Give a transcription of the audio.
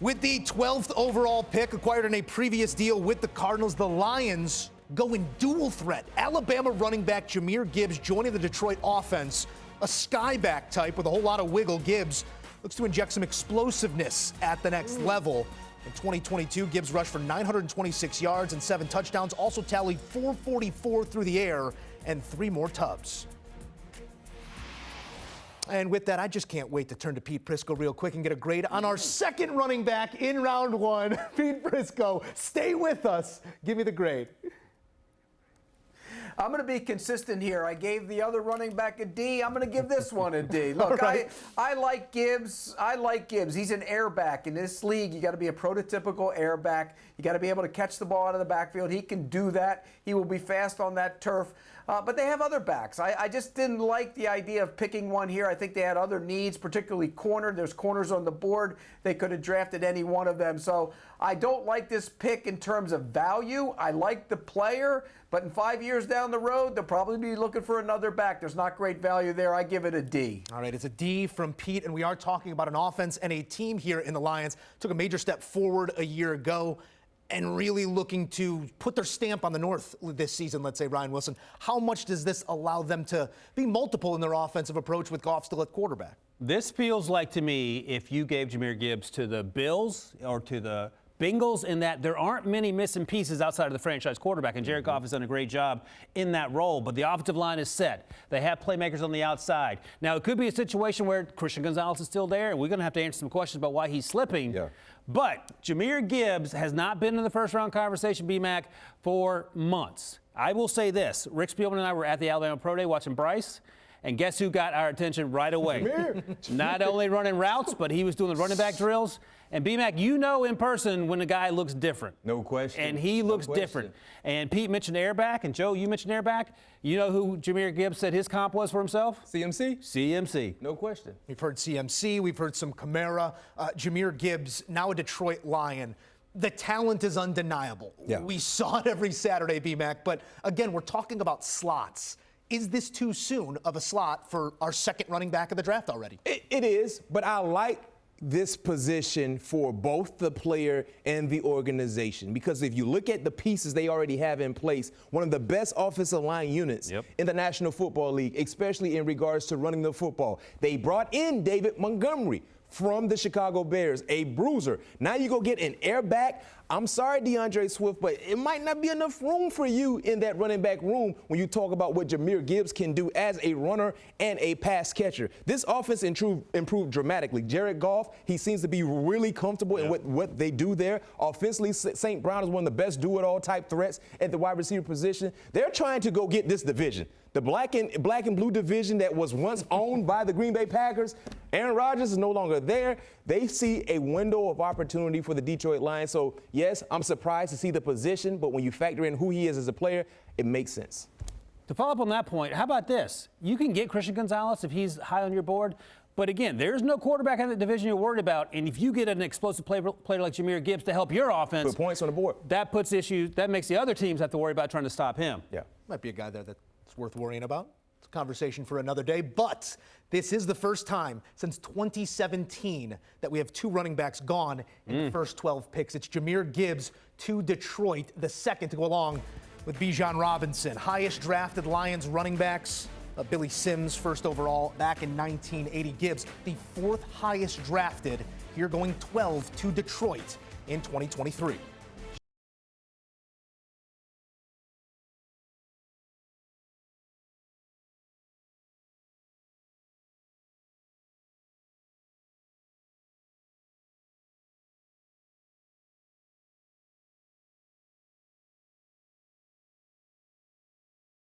With the 12th overall pick acquired in a previous deal with the Cardinals, the Lions go in dual threat. Alabama running back Jahmyr Gibbs joining the Detroit offense. A skyback type with a whole lot of wiggle. Gibbs looks to inject some explosiveness at the next level. In 2022, Gibbs rushed for 926 yards and 7 touchdowns, also tallied 444 through the air and 3 more tubs. And with that, I just can't wait to turn to Pete Prisco real quick and get a grade on our second running back in round 1. Pete Prisco, stay with us. Give me the grade. I'm going to be consistent here. I gave the other running back a D. I'm going to give this one a D. Look, right. I like Gibbs. I like Gibbs. He's an airback. In this league, you got to be a prototypical airback. You got to be able to catch the ball out of the backfield. He can do that. He will be fast on that turf. But they have other backs. I just didn't like the idea of picking one here. I think they had other needs, particularly corner. There's corners on the board. They could have drafted any one of them. So I don't like this pick in terms of value. I like the player, but in 5 years down the road, they'll probably be looking for another back. There's not great value there. I give it a D. All right, it's a D from Pete, and we are talking about an offense and a team here in the Lions. Took a major step forward a year ago and really looking to put their stamp on the North this season, let's say, Ryan Wilson. How much does this allow them to be multiple in their offensive approach with Goff still at quarterback? This feels like to me if you gave Jahmyr Gibbs to the Bills or to the Bengals, in that there aren't many missing pieces outside of the franchise quarterback, and Jared Goff has done a great job in that role. But the offensive line is set. They have playmakers on the outside. Now, it could be a situation where Christian Gonzalez is still there, and we're going to have to answer some questions about why he's slipping. Yeah. But Jahmyr Gibbs has not been in the first-round conversation, B-Mac, for months. I will say this. Rick Spielman and I were at the Alabama Pro Day watching Bryce. And guess who got our attention right away? Not only running routes, but he was doing the running back drills. And B-Mac, you know in person when a guy looks different. No question. And he looks different. And Pete mentioned airback, and Joe, you mentioned airback. You know who Jahmyr Gibbs said his comp was for himself? CMC? CMC. No question. We've heard CMC. We've heard some Kamara. Jahmyr Gibbs, now a Detroit Lion. The talent is undeniable. Yeah. We saw it every Saturday, B-Mac. But, again, we're talking about slots. Is this too soon of a slot for our second running back of the draft already? It is, but I like this position for both the player and the organization, because if you look at the pieces they already have in place, one of the best offensive line units in the National Football League, especially in regards to running the football. They brought in David Montgomery from the Chicago Bears, a bruiser. Now you go get an airback. I'm sorry, DeAndre Swift, but it might not be enough room for you in that running back room when you talk about what Jahmyr Gibbs can do as a runner and a pass catcher. This offense improved dramatically. Jared Goff, he seems to be really comfortable in what they do there. Offensively, St. Brown is one of the best do-it-all type threats at the wide receiver position. They're trying to go get this division. The black and blue division that was once owned by the Green Bay Packers. Aaron Rodgers is no longer there. They see a window of opportunity for the Detroit Lions. So, yes, I'm surprised to see the position, but when you factor in who he is as a player, it makes sense. To follow up on that point, how about this? You can get Christian Gonzalez if he's high on your board. But again, there's no quarterback in the division you're worried about. And if you get an explosive player like Jahmyr Gibbs to help your offense, put points on the board. That puts issues. That makes the other teams have to worry about trying to stop him. Yeah, might be a guy there that's worth worrying about. It's a conversation for another day. But this is the first time since 2017 that we have 2 running backs gone in the first 12 picks. It's Jahmyr Gibbs to Detroit, the second to go along with Bijan Robinson. Highest drafted Lions running backs. Billy Sims, first overall, back in 1980. Gibbs, the 4th highest drafted, here going 12 to Detroit in 2023.